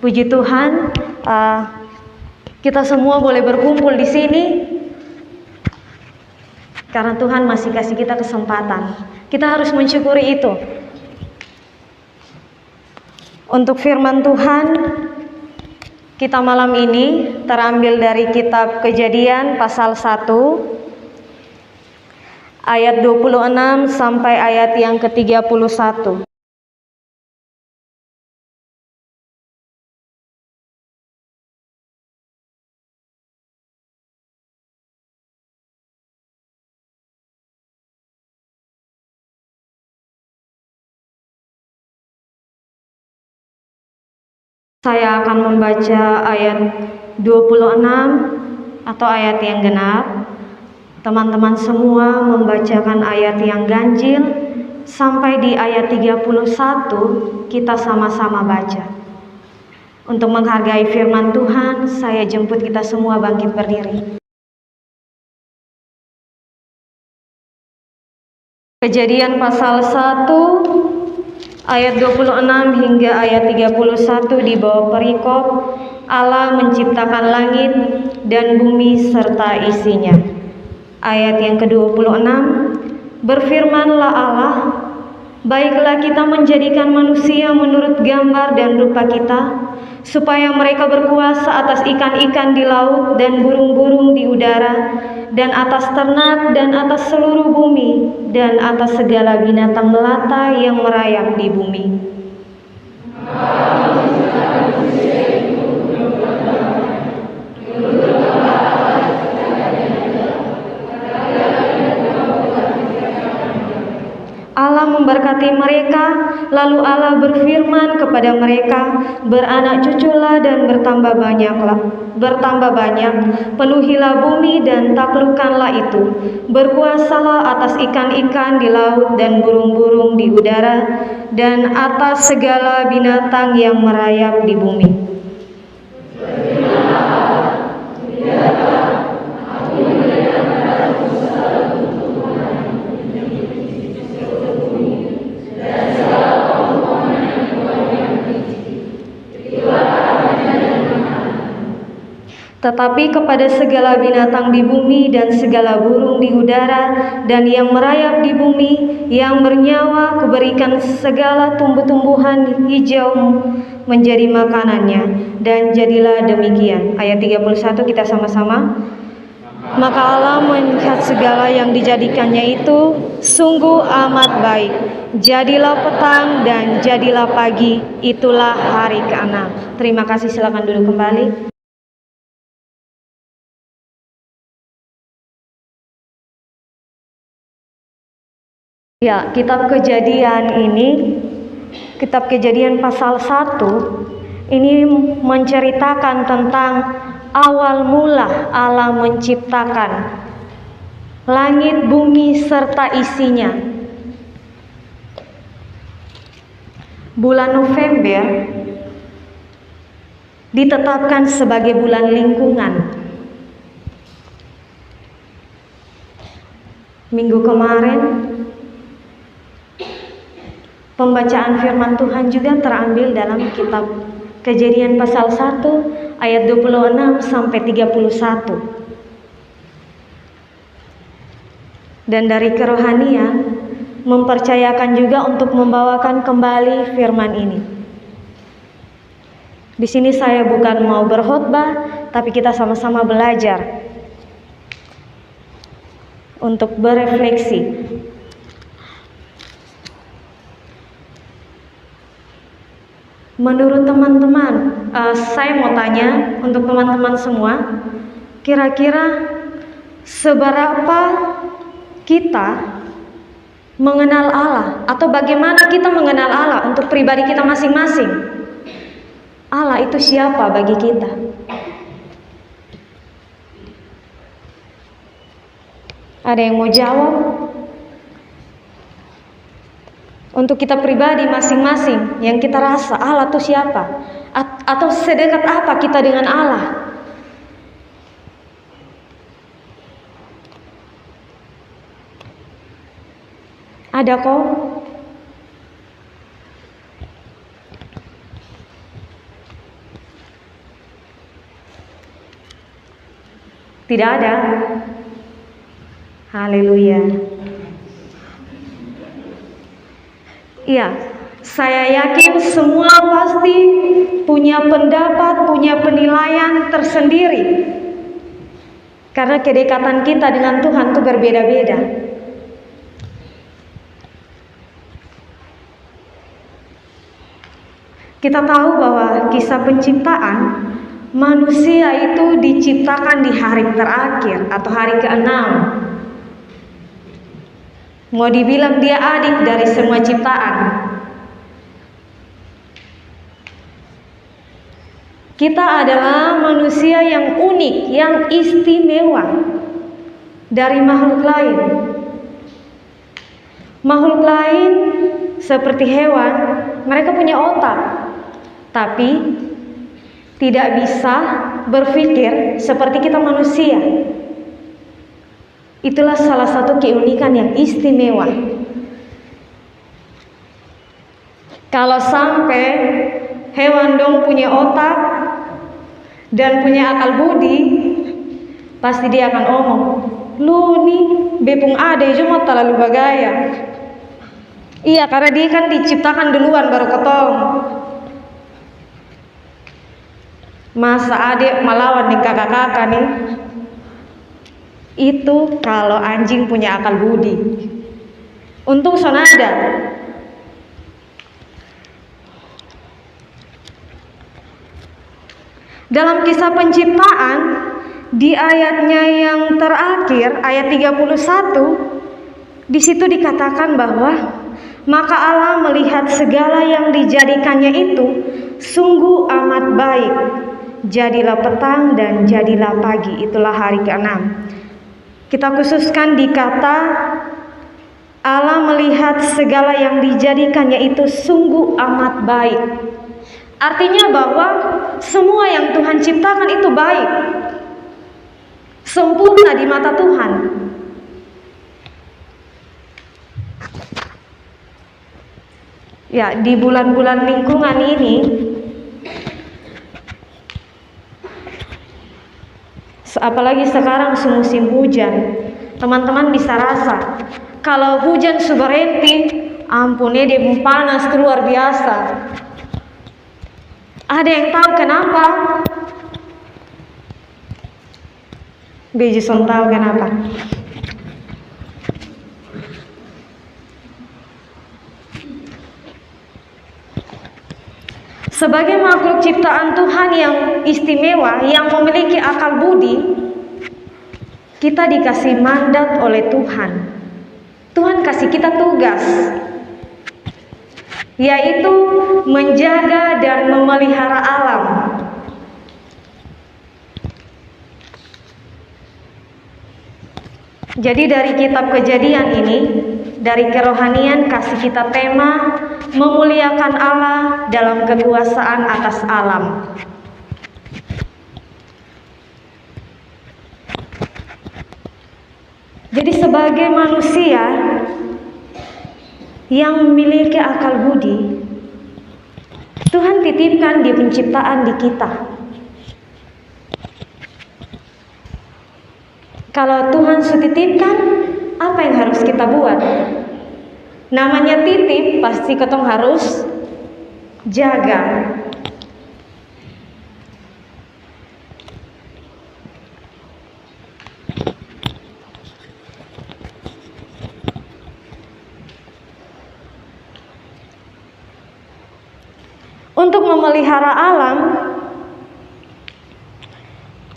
Puji Tuhan, kita semua boleh berkumpul di sini karena Tuhan masih kasih kita kesempatan. Kita harus mensyukuri itu. Untuk firman Tuhan kita malam ini terambil dari kitab Kejadian pasal 1 ayat 26 sampai ayat yang ke-31. Saya akan membaca ayat 26 atau ayat yang genap. Teman-teman semua membacakan ayat yang ganjil sampai di ayat 31, kita sama-sama baca. Untuk menghargai firman Tuhan, saya jemput kita semua bangkit berdiri. Kejadian pasal 1 ayat 26 hingga ayat 31 di bawah perikop Allah menciptakan langit dan bumi serta isinya. Ayat yang ke-26, berfirmanlah Allah, baiklah kita menjadikan manusia menurut gambar dan rupa kita, supaya mereka berkuasa atas ikan-ikan di laut dan burung-burung di udara, dan atas ternak dan atas seluruh bumi, dan atas segala binatang melata yang merayap di bumi. Allah memberkati mereka, lalu Allah berfirman kepada mereka, beranak cuculah dan bertambah banyak, penuhilah bumi dan taklukkanlah itu, berkuasalah atas ikan-ikan di laut dan burung-burung di udara, dan atas segala binatang yang merayap di bumi. Tetapi kepada segala binatang di bumi dan segala burung di udara dan yang merayap di bumi, yang bernyawa, kuberikan segala tumbuh-tumbuhan hijau menjadi makanannya, dan jadilah demikian. Ayat 31 kita sama-sama. Maka Allah melihat segala yang dijadikannya itu sungguh amat baik. Jadilah petang dan jadilah pagi, itulah hari ke-6. Terima kasih, silakan duduk kembali. Ya, kitab Kejadian ini, kitab Kejadian pasal 1 ini menceritakan tentang awal mula Allah menciptakan langit, bumi serta isinya. Bulan November ditetapkan sebagai bulan lingkungan. Minggu kemarin pembacaan firman Tuhan juga terambil dalam kitab Kejadian pasal 1 ayat 26 sampai 31. Dan dari kerohanian mempercayakan juga untuk membawakan kembali firman ini. Di sini saya bukan mau berkhotbah, tapi kita sama-sama belajar untuk berefleksi. Menurut teman-teman, saya mau tanya untuk teman-teman semua, kira-kira seberapa kita mengenal Allah, atau bagaimana kita mengenal Allah untuk pribadi kita masing-masing? Allah itu siapa bagi kita? Ada yang mau jawab? Untuk kita pribadi masing-masing yang kita rasa Allah itu siapa? Atau sedekat apa kita dengan Allah? Ada kok? Tidak ada. Haleluya. Iya, saya yakin semua pasti punya pendapat, punya penilaian tersendiri. Karena kedekatan kita dengan Tuhan itu berbeda-beda. Kita tahu bahwa kisah penciptaan, manusia itu diciptakan di hari terakhir atau hari ke-6. Mau dibilang dia adik dari semua ciptaan. Kita adalah manusia yang unik, yang istimewa dari makhluk lain. Makhluk lain seperti hewan, mereka punya otak, tapi tidak bisa berpikir seperti kita manusia. Itulah salah satu keunikan yang istimewa. Kalau sampai hewan dong punya otak dan punya akal budi, pasti dia akan omong, lu nih bepung ade cuma terlalu bagaya. Iya, karena dia kan diciptakan duluan baru ketong. Masa adik melawan nih kakak-kakak nih? Itu kalau anjing punya akal budi. Untung sonada. Dalam kisah penciptaan, di ayatnya yang terakhir, ayat 31, di situ dikatakan bahwa maka Allah melihat segala yang dijadikannya itu sungguh amat baik. Jadilah petang dan jadilah pagi. Itulah hari ke-6. Kita khususkan di kata Allah melihat segala yang dijadikannya itu sungguh amat baik. Artinya bahwa semua yang Tuhan ciptakan itu baik, sempurna di mata Tuhan. Ya, di bulan-bulan lingkungan ini, apalagi sekarang musim hujan, teman-teman bisa rasa kalau hujan berhenti, ampunnya dia panas itu luar biasa. Ada yang tahu kenapa? Bejison tahu kenapa? Sebagai makhluk ciptaan Tuhan yang istimewa, yang memiliki akal budi, kita dikasih mandat oleh Tuhan. Tuhan kasih kita tugas, yaitu menjaga dan memelihara alam. Jadi dari kitab Kejadian ini, dari kerohanian kasih kita tema memuliakan Allah dalam kekuasaan atas alam. Jadi sebagai manusia yang memiliki akal budi, Tuhan titipkan di penciptaan di kita. Kalau Tuhan titipkan, apa yang harus kita buat? Namanya titip, pasti ketong harus jaga. Untuk memelihara alam,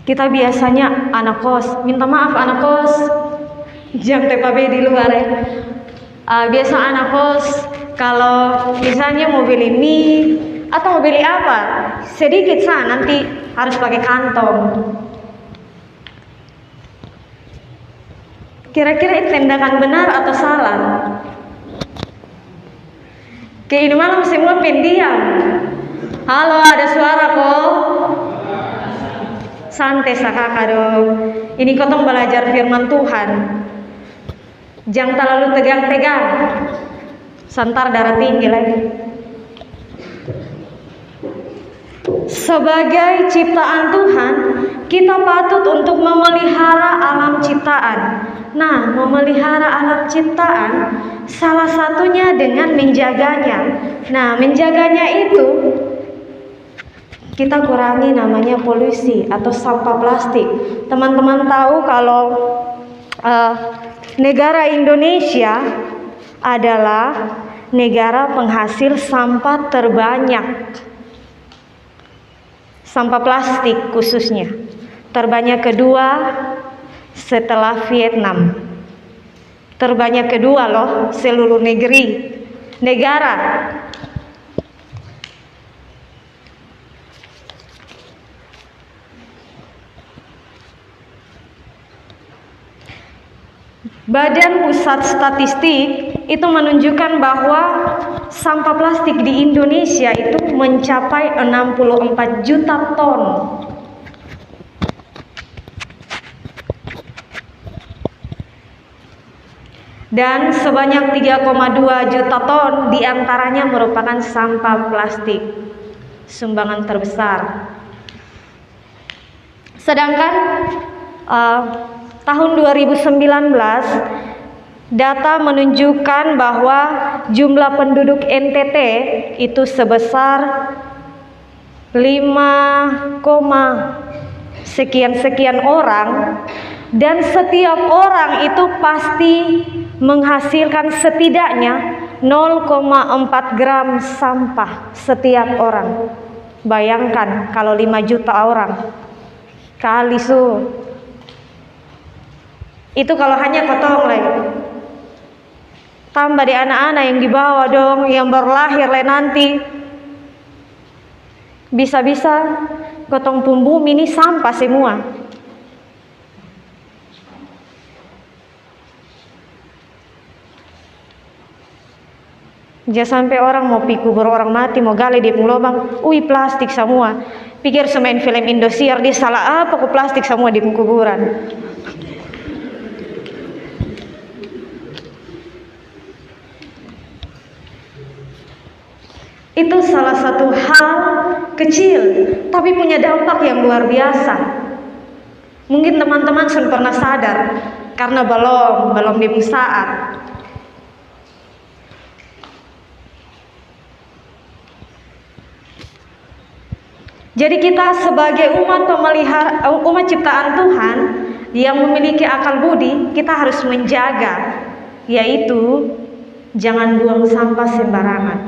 kita biasanya anak kos, minta maaf anak kos, jam TPB di luar ya. Biasa anak kos kalau misalnya mau beli mie atau mau beli apa, sedikit nanti harus pakai kantong. Kira-kira itu tindakan benar atau salah? Kayak ini malam semua pendiam. Halo, ada suara kok? Santai kakak dong. Ini kotong belajar firman Tuhan. Jangan terlalu tegang-tegang. Santar darah tinggi lagi. Sebagai ciptaan Tuhan, kita patut untuk memelihara alam ciptaan. Nah, memelihara alam ciptaan salah satunya dengan menjaganya. Nah, menjaganya itu kita kurangi namanya polusi atau sampah plastik. Teman-teman tahu kalau negara Indonesia adalah negara penghasil sampah terbanyak. Sampah plastik khususnya terbanyak kedua setelah Vietnam. Terbanyak kedua loh seluruh negara. Badan Pusat Statistik itu menunjukkan bahwa sampah plastik di Indonesia itu mencapai 64 juta ton. Dan sebanyak 3,2 juta ton diantaranya merupakan sampah plastik, sumbangan terbesar. Sedangkan tahun 2019 data menunjukkan bahwa jumlah penduduk NTT itu sebesar 5, sekian orang, dan setiap orang itu pasti menghasilkan setidaknya 0,4 gram sampah setiap orang. Bayangkan kalau 5 juta orang kali itu kalau hanya potong lagi. Tambah di anak-anak yang dibawa dong, yang berlahir nanti. Bisa-bisa gotong bumi ini sampah semua. Jangan sampai orang mau kubur orang mati, mau gali di lubang, plastik semua. Pikir semain film Indosiar, dia salah apa kok plastik semua di kuburan. Itu salah satu hal kecil, tapi punya dampak yang luar biasa. Mungkin teman-teman sudah pernah sadar, karena belum di saat. Jadi kita sebagai umat ciptaan Tuhan yang memiliki akal budi, kita harus menjaga, yaitu jangan buang sampah sembarangan.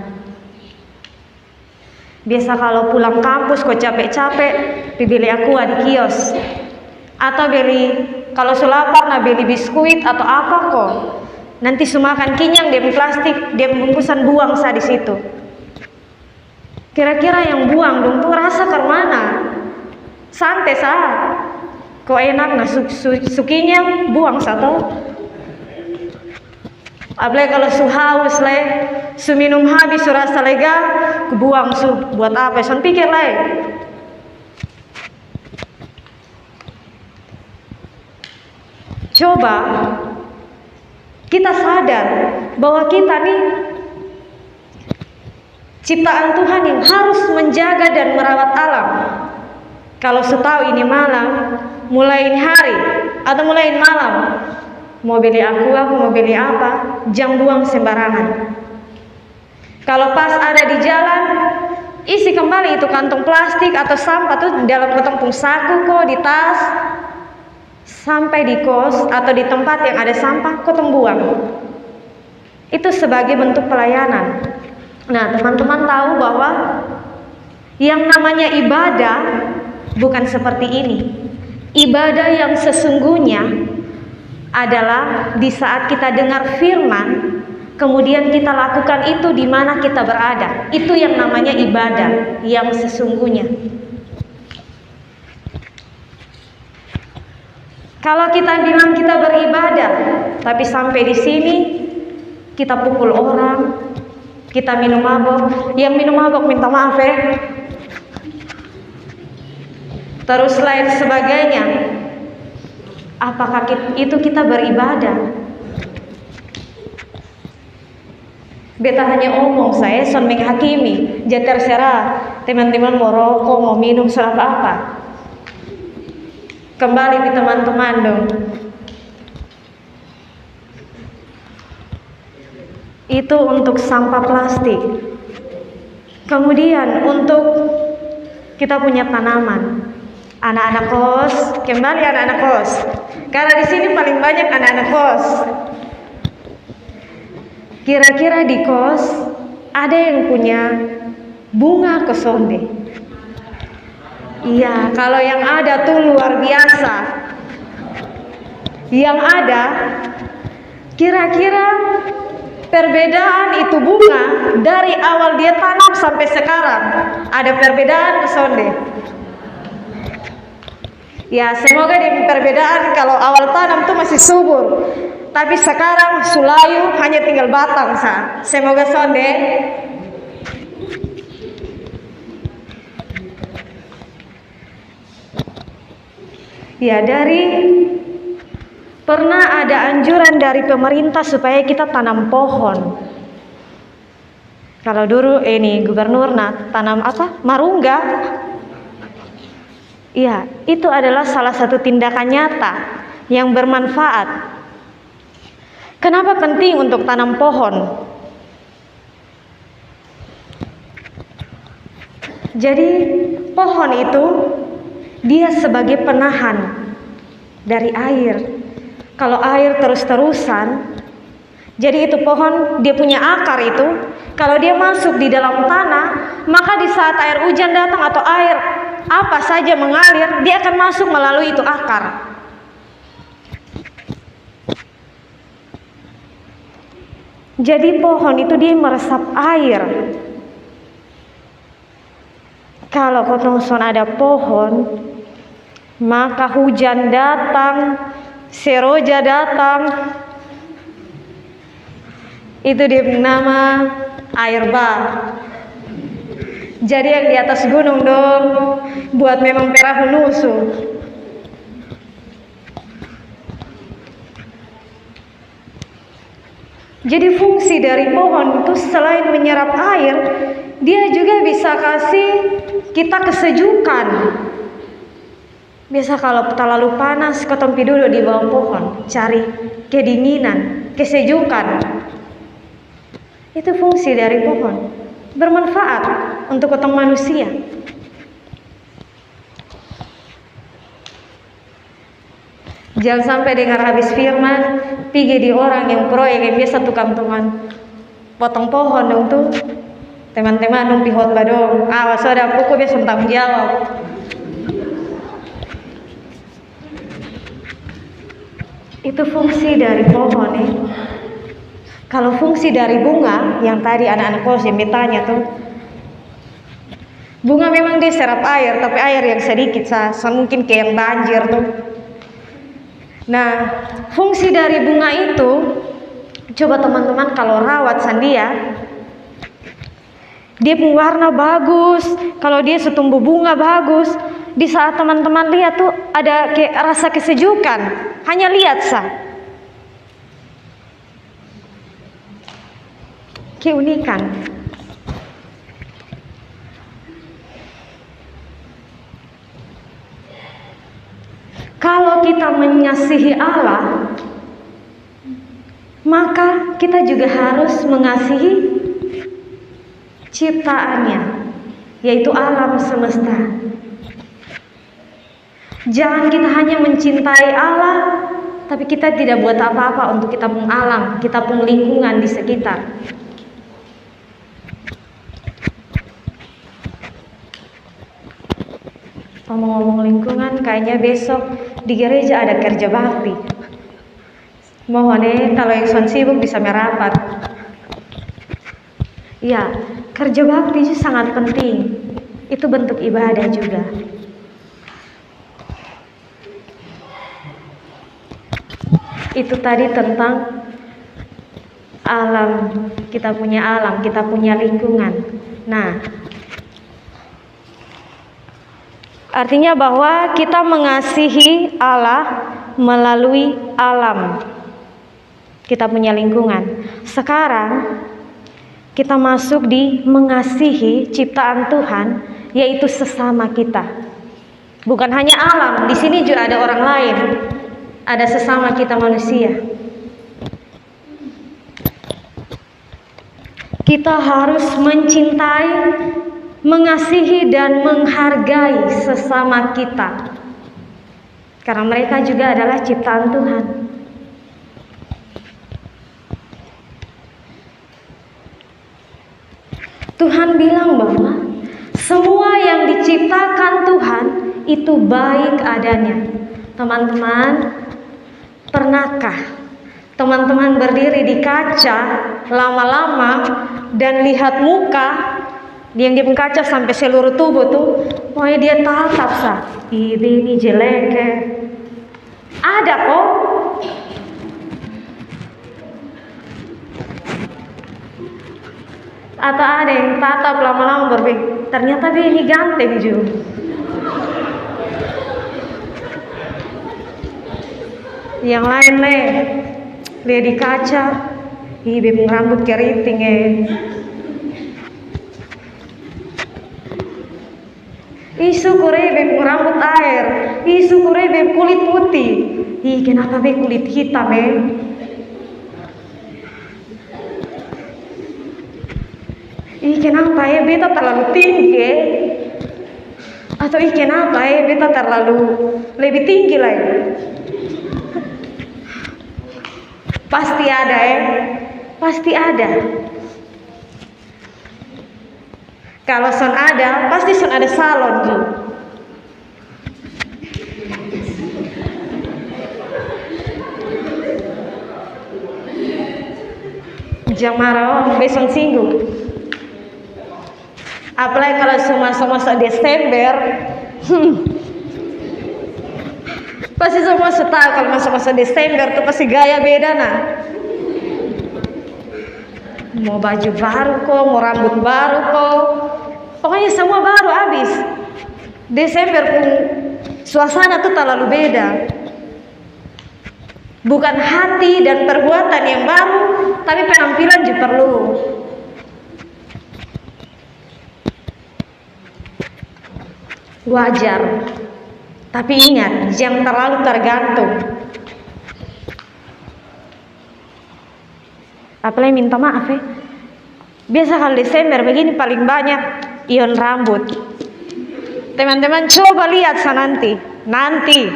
Biasa kalau pulang kampus kok capek-capek, beli aqua di kios, atau kalau lapar beli biskuit atau apa kok, nanti semakan kenyang dia plastik, dia bungkusan buang di situ. Kira-kira yang buang dong tuh rasa ke mana? Santai kok enak sukinya buang satu. Apalagi kalau haus minum habis rasa lega, kebuang buat apa? Son pikir Coba kita sadar bahwa kita nih ciptaan Tuhan yang harus menjaga dan merawat alam. Kalau setahu ini malam, mulai ini hari atau mulai ini malam, mau beli aqua, mau beli apa, jangan buang sembarangan. Kalau pas ada di jalan, isi kembali itu kantong plastik atau sampah tuh dalam kantong saku kok di tas. Sampai di kos atau di tempat yang ada sampah, kok buang. Itu sebagai bentuk pelayanan. Nah, teman-teman tahu bahwa yang namanya ibadah bukan seperti ini. Ibadah yang sesungguhnya adalah di saat kita dengar firman, kemudian kita lakukan itu di mana kita berada. Itu yang namanya ibadah yang sesungguhnya. Kalau kita bilang kita beribadah, tapi sampai di sini kita pukul orang, kita minum mabok, yang minum mabok minta maaf terus lain sebagainya. Apakah itu kita beribadah? Beta hanya omong saya son menghakimi, jadi terserah. teman-teman mau rokok, mau minum, apa. Kembali ke teman-teman dong. Itu untuk sampah plastik. Kemudian untuk kita punya tanaman. Anak-anak kos, kembali anak-anak kos. Karena di sini paling banyak anak-anak kos. Kira-kira di kos ada yang punya bunga kosonde? Iya, kalau yang ada tuh luar biasa. Yang ada, kira-kira perbedaan itu bunga dari awal dia tanam sampai sekarang ada perbedaan kosonde? Ya, semoga di perbedaan kalau awal tanam tuh masih subur, tapi sekarang sulayu hanya tinggal batang sah. Semoga sonde. Ya, pernah ada anjuran dari pemerintah supaya kita tanam pohon. Kalau dulu ini gubernur tanam apa? Marungga. Iya, itu adalah salah satu tindakan nyata yang bermanfaat. Kenapa penting untuk tanam pohon? Jadi pohon itu dia sebagai penahan dari air. Kalau air terus-terusan, jadi itu pohon dia punya akar itu, kalau dia masuk di dalam tanah, maka di saat air hujan datang atau air apa saja mengalir, dia akan masuk melalui itu akar. Jadi pohon itu dia meresap air. Kalau kotongson ada pohon, maka hujan datang, seroja datang. Itu dia nama air bah. Jadi yang di atas gunung dong, buat memang perahu nusu. Jadi fungsi dari pohon itu selain menyerap air, dia juga bisa kasih kita kesejukan. Biasa kalau terlalu panas, ketong duduk di bawah pohon, cari kedinginan, kesejukan. Itu fungsi dari pohon, bermanfaat untuk ketong manusia. Jangan sampai dengar habis firman, pergi di orang yang proyek yang biasa tukang teman potong pohon dong tuh. Teman-teman dong pihot badong. Awas ada pokok biasa tanggung jawab. Itu fungsi dari pohon nih. Kalau fungsi dari bunga yang tadi anak-anak kos yang bertanya tuh, bunga memang dia serap air, tapi air yang sedikit mungkin kayak yang banjir tuh. Nah, fungsi dari bunga itu, coba teman-teman kalau rawat sandia, dia punya warna bagus. Kalau dia setumbuh bunga bagus, di saat teman-teman lihat tuh ada kayak rasa kesejukan. Hanya lihat keunikan. Kalau kita mengasihi Allah, maka kita juga harus mengasihi ciptaannya, yaitu alam semesta. Jangan kita hanya mencintai Allah, tapi kita tidak buat apa-apa untuk kita pun alam, kita pun lingkungan di sekitar. Ngomong-ngomong lingkungan, kayaknya besok di gereja ada kerja bakti. Mohon kalau yang son sibuk bisa merapat. Ya, kerja bakti itu sangat penting. Itu bentuk ibadah juga. Itu tadi tentang alam, kita punya lingkungan. Nah, artinya bahwa kita mengasihi Allah melalui alam. Kita punya lingkungan. Sekarang kita masuk di mengasihi ciptaan Tuhan yaitu sesama kita. Bukan hanya alam, di sini juga ada orang lain, ada sesama kita manusia. Kita harus mencintai, mengasihi dan menghargai sesama kita, karena mereka juga adalah ciptaan Tuhan. Tuhan bilang bahwa semua yang diciptakan Tuhan itu baik adanya. Teman-teman, pernahkah teman-teman berdiri di kaca lama-lama dan lihat muka yang di kaca sampai seluruh tubuh tuh, pokoknya dia tatap sah, ini jelek. Ada kok. Atau ada yang tatap lama-lama berpikir, ternyata ini ganteng juga. Yang lain lihat di kaca, beb rambut keriting syukur beb rambut air, syukur beb kulit putih, kenapa beb kulit hitam kenapa beta terlalu tinggi atau kenapa beta terlalu lebih tinggi lagi. Pasti ada pasti ada. Kalau son ada, pasti son ada salon juga. Jangan marah, besok singgung. Apalagi kalau semasa Desember, pasti semua tahu kalau masa-masa Desember tuh pasti gaya beda nah. Mau baju baru kok, mau rambut baru kok, pokoknya semua baru habis. Desember pun suasana tuh terlalu beda. Bukan hati dan perbuatan yang baru, tapi penampilan juga perlu. Wajar, tapi ingat, jangan terlalu tergantung. Apalagi minta maaf biasa kalau Desember begini paling banyak ion rambut. Teman-teman coba lihat nanti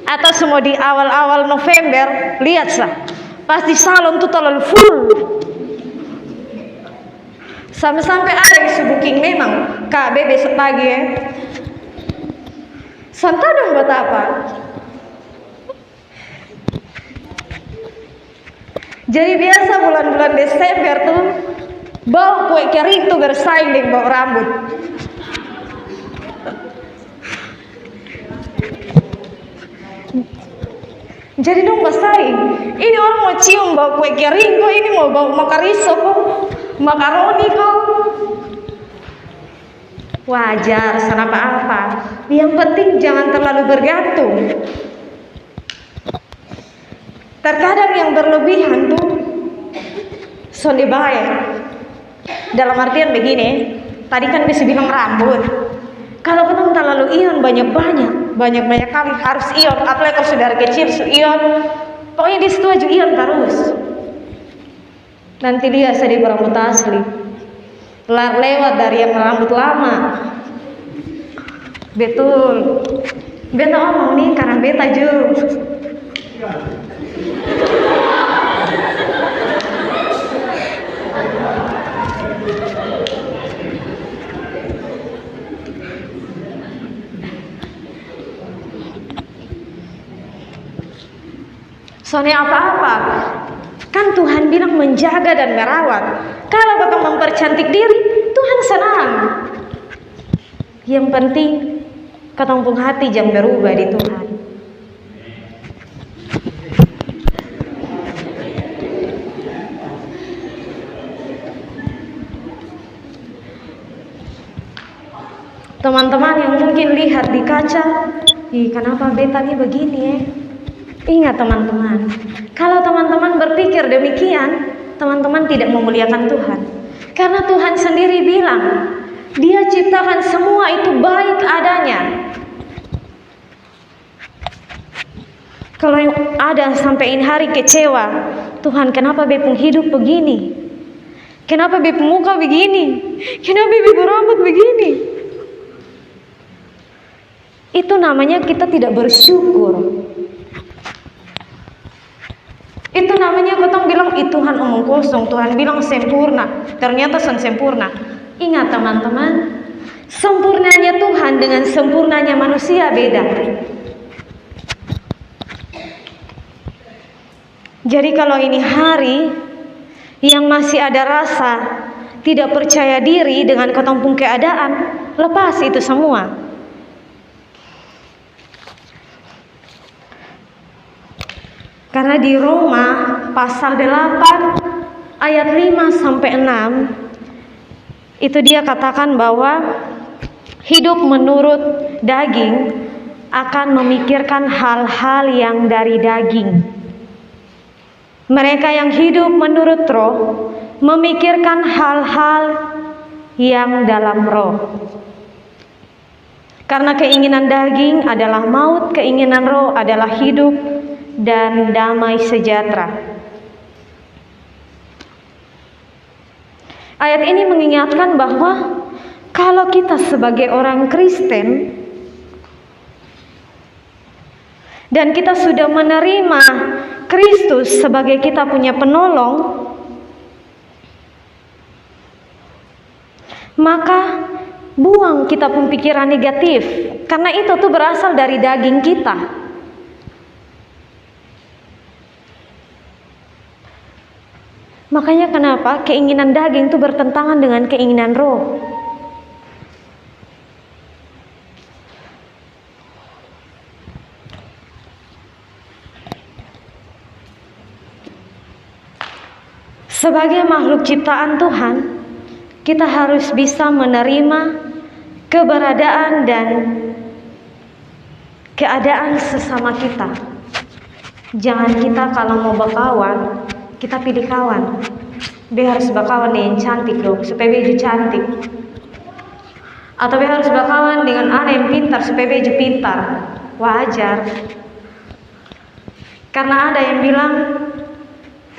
atau semua di awal-awal November, lihat pasti salon tuh terlalu full. Sampai ada yang booking memang KB besok pagi Santai dong buat apa? Jadi biasa bulan-bulan Desember tuh bau kue kering tuh bersaing dengan bau rambut. Jadi dong bersaing. Ini orang mau cium bau kue kering kok, ini mau bau makariso kok, makaroni kok. Wajar, sana apa-apa. Yang penting jangan terlalu bergantung. Terkadang yang berlebihan tuh sonde bahaya. Dalam artian begini, tadi kan bisa bilang rambut. Kalau kita terlalu ion banyak kali harus ion. Apalagi kalau saudara kecil ion, pokoknya di situ aja ion terus. Nanti lihat saya di rambut asli. Lewat dari yang rambut lama. Betul. Beta omong nih karena beta juga. Soalnya apa-apa kan Tuhan bilang menjaga dan merawat. Kalau kita mempercantik diri, Tuhan senang. Yang penting ketempung hati jangan berubah di Tuhan. Teman-teman yang mungkin lihat di kaca, kenapa beta ini begini Ingat teman-teman, kalau teman-teman berpikir demikian, teman-teman tidak memuliakan Tuhan. Karena Tuhan sendiri bilang, Dia ciptakan semua itu baik adanya. Kalau yang ada sampai ini hari kecewa, Tuhan kenapa bepung hidup begini? Kenapa bepung muka begini? Kenapa bepung rambut begini? Itu namanya kita tidak bersyukur. Itu namanya kotong bilang, Tuhan omong kosong, Tuhan bilang sempurna, ternyata sempurna. Ingat teman-teman, sempurnanya Tuhan dengan sempurnanya manusia beda. Jadi kalau ini hari yang masih ada rasa tidak percaya diri dengan ketempung keadaan, lepas itu semua. Karena di Roma pasal 8 ayat 5 sampai 6 itu dia katakan bahwa hidup menurut daging akan memikirkan hal-hal yang dari daging. Mereka yang hidup menurut roh memikirkan hal-hal yang dalam roh. Karena keinginan daging adalah maut, keinginan roh adalah hidup dan damai sejahtera. Ayat ini mengingatkan bahwa kalau kita sebagai orang Kristen dan kita sudah menerima Kristus sebagai kita punya penolong, maka buang kita pun pikiran negatif, karena itu tuh berasal dari daging kita. Makanya kenapa keinginan daging itu bertentangan dengan keinginan roh. Sebagai makhluk ciptaan Tuhan, kita harus bisa menerima keberadaan dan keadaan sesama kita. Jangan kita kalau mau berkawan, kita pilih kawan. Dia harus berkawan dengan yang cantik dong, supaya baju cantik. Atau dia harus berkawan dengan anak yang pintar, supaya baju pintar. Wajar. Karena ada yang bilang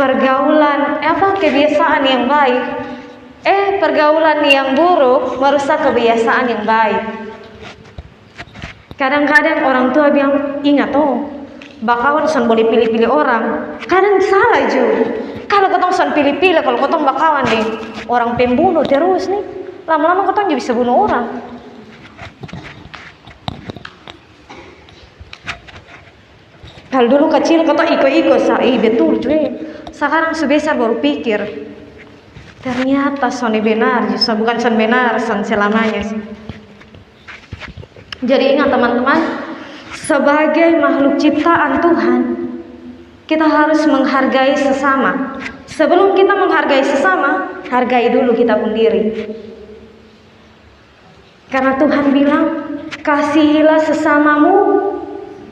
pergaulan, kebiasaan yang baik, pergaulan yang buruk merusak kebiasaan yang baik. Kadang-kadang orang tua bilang, ingat bakawan son boleh pilih-pilih orang. Kadang salah juga. Kalau kotong son pilih-pilih, kalau kotong bakawan deh orang pembunuh terus nih, lama-lama kotong juga bisa bunuh orang. Kalau dulu kecil kotong ikut-ikut, betul cuy. Sekarang sebesar baru pikir, ternyata son benar, justru bukan son benar, son selamanya sih. Jadi ingat teman-teman, sebagai makhluk ciptaan Tuhan, kita harus menghargai sesama. Sebelum kita menghargai sesama, hargai dulu kita sendiri. Karena Tuhan bilang, kasihilah sesamamu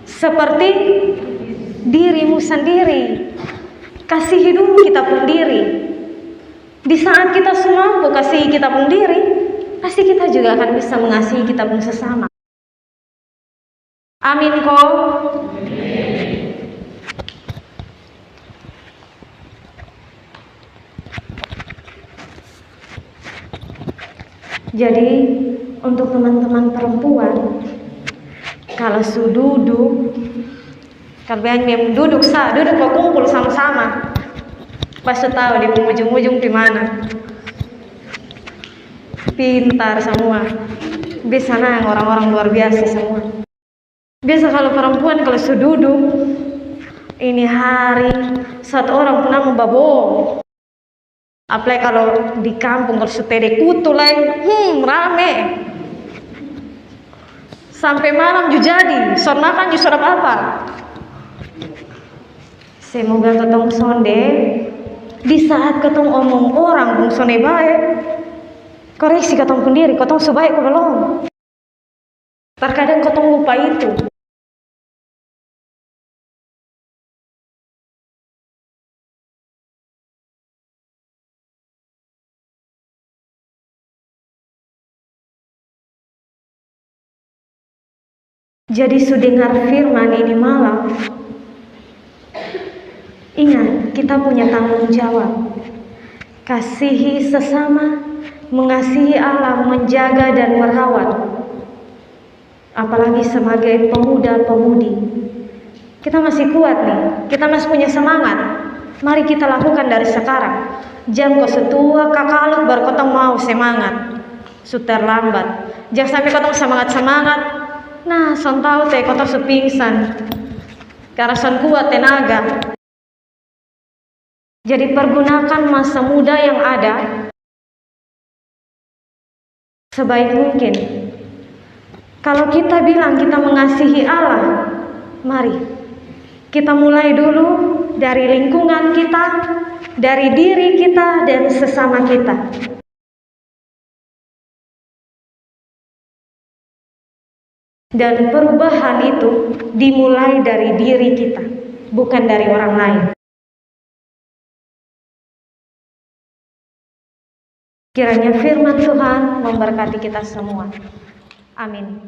seperti dirimu sendiri. Kasihi dulu kita sendiri. Di saat kita semua kasihi kita sendiri, pasti kita juga akan bisa mengasihi kita pun sesama. Amin kok. Jadi untuk teman-teman perempuan, kalau sudah duduk, kalau yang duduk kok kumpul sama-sama, pasti tahu di ujung-ujung di mana. Pintar semua, bisa nang orang-orang luar biasa semua. Biasa kalau perempuan kalau sudah duduk, ini hari satu orang pernah mau baboh. Apalagi kalau di kampung kalau sepeda kutu lain, rame. Sampai malam juga jadi, sor makan juga apa? Semoga ketong sonde di saat ketong omong orang bung sonde baik, koreksi ketong sendiri, ketong sebaik belum. Terkadang ketong lupa itu. Jadi sudengar firman ini malam, ingat kita punya tanggung jawab. Kasihi sesama, mengasihi Allah, menjaga dan merawat. Apalagi sebagai pemuda-pemudi, kita masih kuat nih, kita masih punya semangat. Mari kita lakukan dari sekarang. Jam kau setua kakalut baru kau mau semangat, sudah terlambat. Jangan sampai kau semangat. Nah, son tahu teh kau sepingsan karena son kuat tenaga. Jadi pergunakan masa muda yang ada sebaik mungkin. Kalau kita bilang kita mengasihi Allah, mari kita mulai dulu dari lingkungan kita, dari diri kita dan sesama kita. Dan perubahan itu dimulai dari diri kita, bukan dari orang lain. Kiranya firman Tuhan memberkati kita semua. Amin.